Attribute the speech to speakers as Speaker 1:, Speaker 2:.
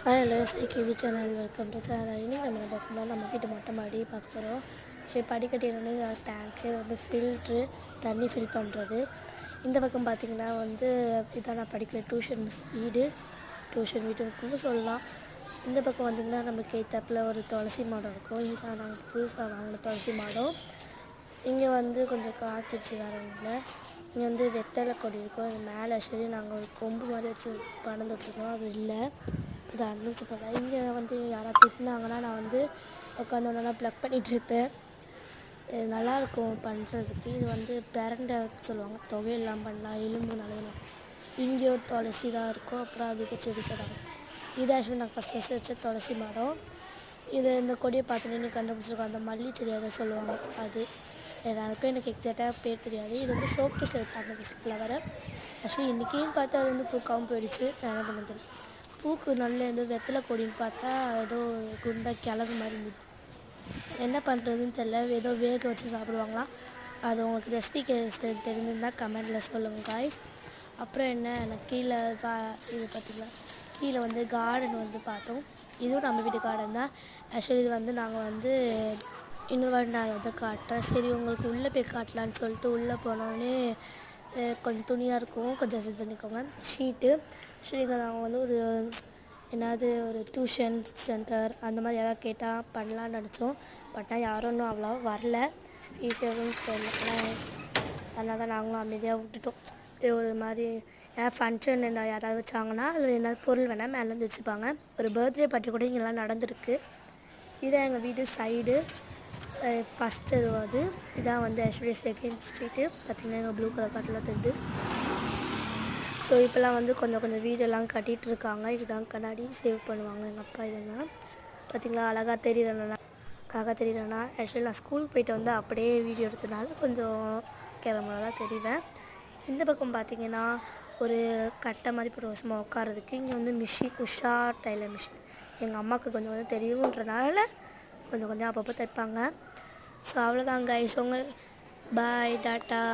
Speaker 1: Hi hello KV channel welcome to channel. இன்றைக்கி நம்ம என்ன பார்க்கணும்னா நம்ம வீட்டு மொட்டை மாடி பார்க்க போகிறோம். சரி, படிக்கட்டினோடனே டேங்க்கு இது வந்து ஃபில்ட்ரு தண்ணி ஃபில் பண்ணுறது. இந்த பக்கம் பார்த்திங்கன்னா வந்து இதான் நான் படிக்கிற டியூஷன் வீடுன்னு சொல்லலாம். இந்த பக்கம் பார்த்திங்கன்னா நம்மளுக்கு ஏத்தாப்பில் ஒரு துளசி மாடம் இருக்கும். இதுதான் நாங்கள் புதுசாக வாங்கின துளசி மாடம். இங்கே வந்து கொஞ்சம் காய்ச்சிருச்சு வேறு ஒன்றில். இங்கே வந்து வெத்தலை கொடி இருக்கும். அது மேலே சரி நாங்கள் ஒரு கொம்பு மாதிரி வச்சு பணம் தொட்டுருக்கோம், அது இல்லை, இது அடைஞ்சி போல. இங்கே வந்து யாராவது திட்டினாங்கன்னா நான் வந்து உட்காந்து ஒன்றா ப்ளக் பண்ணிகிட்ருப்பேன். இது நல்லாயிருக்கும் பண்ணுறதுக்கு. இது வந்து பிரண்டை சொல்லுவாங்க, தொகையெல்லாம் பண்ணலாம், எலும்பு நல்லதுலாம். இங்கே ஒரு துளசி தான் இருக்கும். அப்புறம் அதுக்கு செடி சொன்னாங்க. இது ஆக்சுவலி நான் ஃபஸ்ட்டு வச்ச துளசி மாடம். இது இந்த கொடியை பார்த்துட்டு கண்டுபிடிச்சிருக்கோம். அந்த மல்லி செடி அதை சொல்லுவாங்க. அது எல்லாருக்கும் எனக்கு எக்ஸாக்டாக பேர் தெரியாது. இது வந்து சோக்கேஸில் வைப்பாங்க ஃப்ளவரை. ஆக்சுவலி இன்றைக்கின்னு பார்த்தா அது வந்து பூக்காமல் போயிடுச்சு. நான் என்ன பண்ண தெரியல. பூக்கு நல்ல இந்த வெத்தலை கொடின்னு பார்த்தா ஏதோ குண்டாக கிழங்கு மாதிரி இருந்தது. என்ன பண்ணுறதுன்னு தெரில. ஏதோ வேக வச்சு சாப்பிடுவாங்களாம். அது உங்களுக்கு ரெசிபி தெரிஞ்சிருந்தால் கமெண்டில் சொல்லுங்கள் காய்ஸ். அப்புறம் என்ன, எனக்கு கீழே இது பார்த்திங்களா, கீழே வந்து கார்டன் வந்து பார்த்தோம். இதுவும் நம்ம வீட்டு கார்டன் தான். ஆக்சுவலி இது வந்து நாங்கள் வந்து இன்னொரு வாட்டி நான் அதை காட்டுறேன். சரி, உங்களுக்கு உள்ளே போய் காட்டலான்னு சொல்லிட்டு உள்ளே போனோடனே கொஞ்சம் துணியாக இருக்கும், கொஞ்சம் இது பண்ணிக்கோங்க, ஷீட்டு. ஆக்சுவலி இங்கே நாங்கள் வந்து ஒரு ஒரு டியூஷன் சென்டர் அந்த மாதிரி யாராவது கேட்டால் பண்ணலான்னு நினச்சோம். பட் யாரும் இன்னும் அவ்வளோ வரல. ஃபீஸ் எதுவும் தெரியல. அதனால தான் நாங்களும் அமைதியாக விட்டுட்டோம். ஒரு மாதிரி ஃபங்க்ஷன் என்ன யாராவது வச்சாங்கன்னா அது என்ன பொருள் வேணால் மேலேருந்து வச்சுப்பாங்க. ஒரு பர்த்டே பார்ட்டி கூட இங்கெல்லாம் நடந்திருக்கு. இதான் எங்கள் வீடு சைடு ஃபஸ்ட்டு அது. இதான் வந்து ஆக்சுவலி செகண்ட் ஸ்ட்ரீட்டு. பார்த்திங்கன்னா எங்கள் ப்ளூ கலர் காட்டெலாம் தெரியுது. ஸோ இப்போலாம் வந்து கொஞ்சம் வீடெல்லாம் கட்டிகிட்ருக்காங்க. இதுதான் கண்ணாடி சேவ் பண்ணுவாங்க எங்கள் அப்பா. இதெல்லாம் பார்த்திங்களா அழகாக தெரியலன்னா ஆக்சுவலி நான் ஸ்கூல் போயிட்டு வந்து அப்படியே வீடியோ எடுத்தனால கொஞ்சம் கேமரா தான் தெரிவேன். இந்த பக்கம் பார்த்திங்கன்னா ஒரு கட்டை மாதிரி போட்டு சும்மா உட்காரதுக்கு. இங்கே வந்து மிஷின், உஷா டைலர் மிஷின். எங்கள் அம்மாவுக்கு கொஞ்சம் தெரியுன்றனால கொஞ்சம் அப்பப்போ தைப்பாங்க. ஸோ அவ்வளோதான் கைஸ். பாய், டாட்டா.